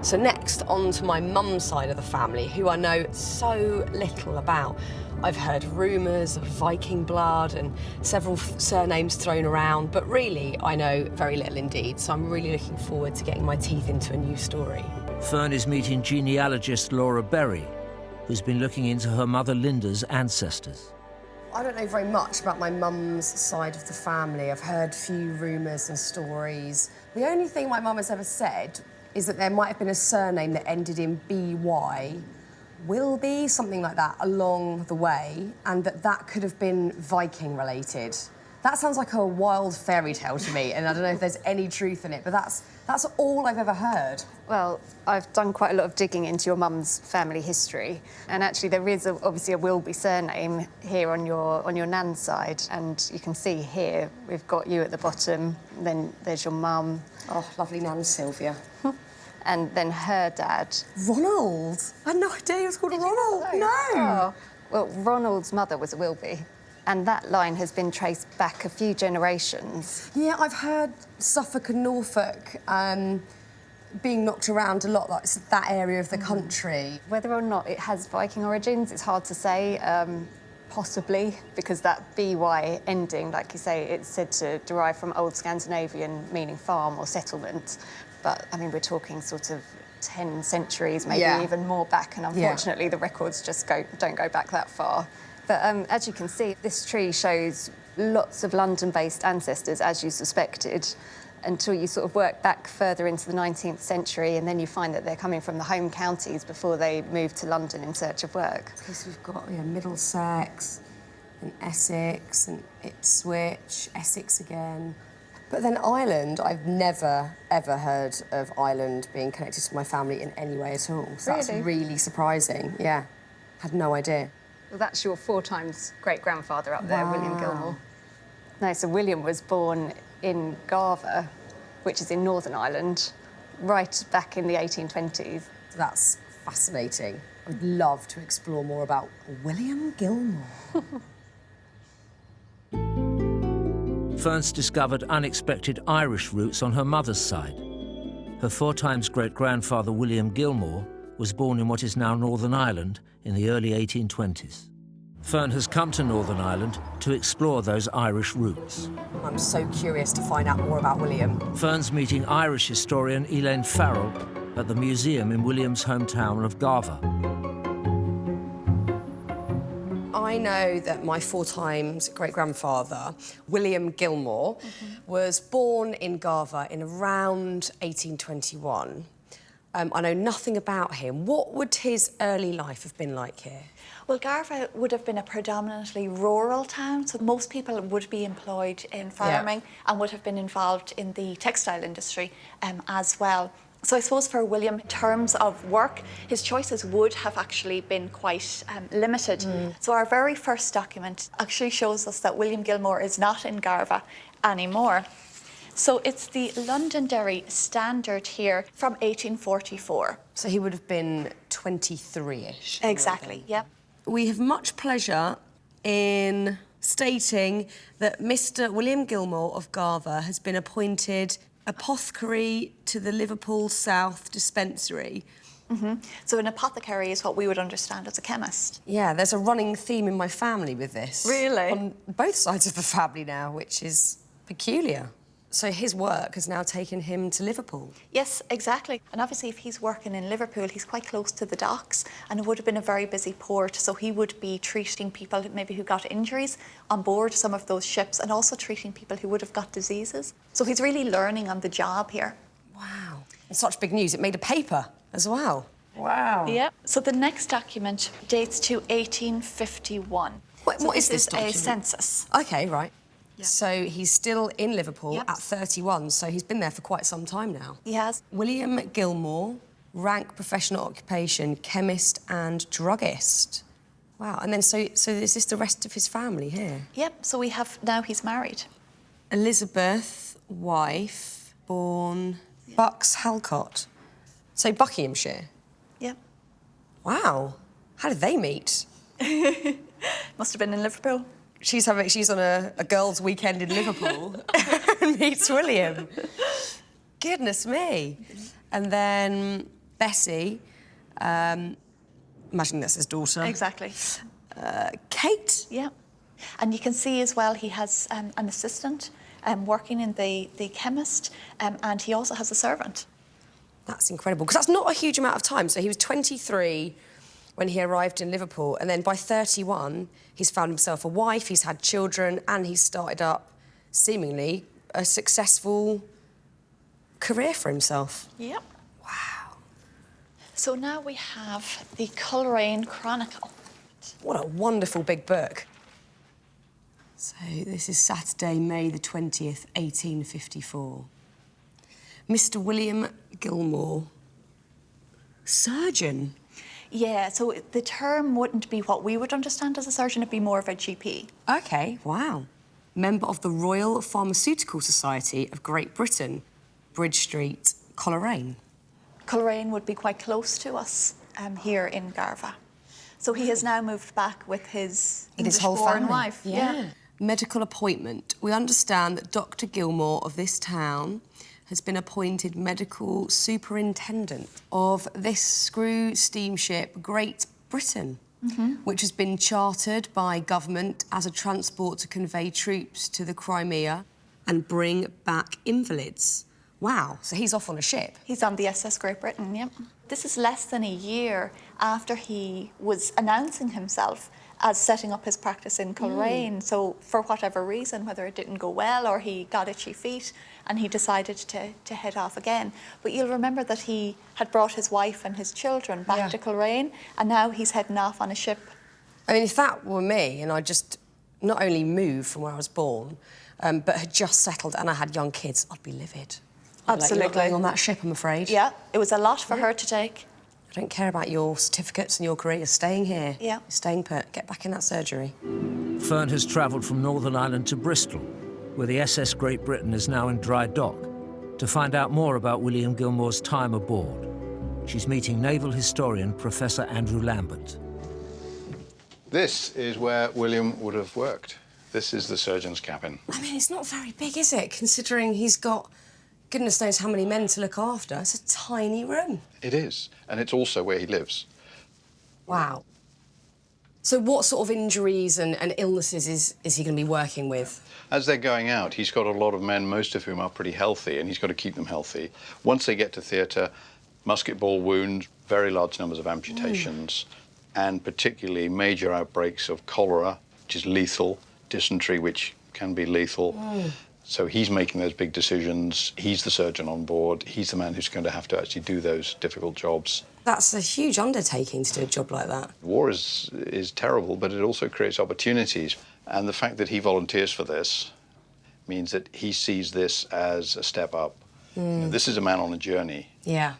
So next, on to my mum's side of the family, who I know so little about. I've heard rumours of Viking blood and several surnames thrown around, but really I know very little indeed, so I'm really looking forward to getting my teeth into a new story. Fearne is meeting genealogist Laura Berry, who's been looking into her mother Linda's ancestors. I don't know very much about my mum's side of the family. I've heard a few rumours and stories. The only thing my mum has ever said is that there might have been a surname that ended in BY, Wilby, something like that, along the way, and that could have been Viking-related. That sounds like a wild fairy tale to me, and I don't know if there's any truth in it, but that's all I've ever heard. Well, I've done quite a lot of digging into your mum's family history, and actually there is obviously a Wilby surname here on your nan's side, and you can see here we've got you at the bottom, then there's your mum. Oh, lovely Nan Sylvia. And then her dad. Ronald? I had no idea he was called Ronald. No. Oh. Well, Ronald's mother was a Wilby, and that line has been traced back a few generations. Yeah, I've heard Suffolk and Norfolk being knocked around a lot, like that area of the country. Whether or not it has Viking origins, it's hard to say. Possibly, because that BY ending, like you say, it's said to derive from Old Scandinavian, meaning farm or settlement. But, I mean, we're talking sort of 10 centuries, maybe even more back, and unfortunately the records just don't go back that far. But as you can see, this tree shows lots of London-based ancestors, as you suspected, until you sort of work back further into the 19th century, and then you find that they're coming from the home counties before they move to London in search of work. Because we've got Middlesex and Essex and Ipswich, Essex again. But then Ireland, I've never, ever heard of Ireland being connected to my family in any way at all. So that's really surprising, yeah. Had no idea. Well, that's your 4 times great-grandfather up there, William Gilmore. No, so William was born in Garva, which is in Northern Ireland, right back in the 1820s. That's fascinating. I would love to explore more about William Gilmore. Fearne's discovered unexpected Irish roots on her mother's side. Her 4 times great-grandfather William Gilmore was born in what is now Northern Ireland in the early 1820s. Fearne has come to Northern Ireland to explore those Irish roots. I'm so curious to find out more about William. Fearne's meeting Irish historian Elaine Farrell at the museum in William's hometown of Garva. I know that my 4 times great-grandfather, William Gilmore, was born in Garva in around 1821. I know nothing about him. What would his early life have been like here? Well, Garva would have been a predominantly rural town, so most people would be employed in farming and would have been involved in the textile industry as well. So I suppose for William, in terms of work, his choices would have actually been quite limited. So our very first document actually shows us that William Gilmore is not in Garva anymore. So it's the Londonderry Standard here from 1844. So he would have been 23-ish. Exactly, yeah. We have much pleasure in stating that Mr. William Gilmore of Garva has been appointed apothecary to the Liverpool South Dispensary. So an apothecary is what we would understand as a chemist. Yeah, there's a running theme in my family with this. Really? On both sides of the family now, which is peculiar. So his work has now taken him to Liverpool. Yes, exactly. And obviously if he's working in Liverpool, he's quite close to the docks, and it would have been a very busy port, so he would be treating people maybe who got injuries on board some of those ships, and also treating people who would have got diseases. So he's really learning on the job here. Wow. And such big news, it made a paper as well. Wow. Yeah. So the next document dates to 1851. What is this document? A census. OK, right. Yeah. So he's still in Liverpool Yep. at 31, so he's been there for quite some time now. He has. William Gilmore, rank, professional occupation, chemist and druggist. Wow, and then so is this the rest of his family here? Yep, so we have, now he's married. Elizabeth, wife, born Bucks Halcott. So Buckinghamshire. Yep. Wow, how did they meet? Must have been in Liverpool. She's on a girls' weekend in Liverpool and meets William. Goodness me. And then Bessie, imagine that's his daughter. Exactly. Kate. Yeah. And you can see as well he has an assistant working in the chemist, and he also has a servant. That's incredible, because that's not a huge amount of time. So he was 23 when he arrived in Liverpool, and then by 31, he's found himself a wife, he's had children, and he's started up, seemingly, a successful career for himself. Yep. Wow. So now we have the Coleraine Chronicle. What a wonderful big book. So this is Saturday, May the 20th, 1854. Mr. William Gilmore, surgeon. Yeah, so the term wouldn't be what we would understand as a surgeon, it'd be more of a GP. OK, wow. Member of the Royal Pharmaceutical Society of Great Britain, Bridge Street, Coleraine. Coleraine would be quite close to us here in Garva. So he has now moved back with his English-born wife. Yeah. Medical appointment. We understand that Dr. Gilmore of this town has been appointed medical superintendent of this screw steamship Great Britain, which has been chartered by government as a transport to convey troops to the Crimea and bring back invalids. Wow, so he's off on a ship. He's on the SS Great Britain, yep. This is less than a year after he was announcing himself as setting up his practice in Coleraine. So for whatever reason, whether it didn't go well or he got itchy feet and he decided to head off again. But you'll remember that he had brought his wife and his children back to Coleraine, and now he's heading off on a ship. I mean, if that were me and I just not only moved from where I was born, but had just settled and I had young kids, I'd be livid. Absolutely. Like, you're not going on that ship, I'm afraid. Yeah, it was a lot for her to take. I don't care about your certificates and your career. You're staying here. Yeah. You're staying put. Get back in that surgery. Fearne has travelled from Northern Ireland to Bristol, where the SS Great Britain is now in dry dock, to find out more about William Gilmore's time aboard. She's meeting naval historian Professor Andrew Lambert. This is where William would have worked. This is the surgeon's cabin. I mean, it's not very big, is it? Considering he's got goodness knows how many men to look after. It's a tiny room. It is, and it's also where he lives. Wow. So what sort of injuries and illnesses is he going to be working with? As they're going out, he's got a lot of men, most of whom are pretty healthy, and he's got to keep them healthy. Once they get to theatre, musket ball wounds, very large numbers of amputations, and particularly major outbreaks of cholera, which is lethal, dysentery, which can be lethal. So he's making those big decisions. He's the surgeon on board. He's the man who's going to have to actually do those difficult jobs. That's a huge undertaking to do a job like that. War is terrible, but it also creates opportunities. And the fact that he volunteers for this means that he sees this as a step up. You know, this is a man on a journey. Yeah.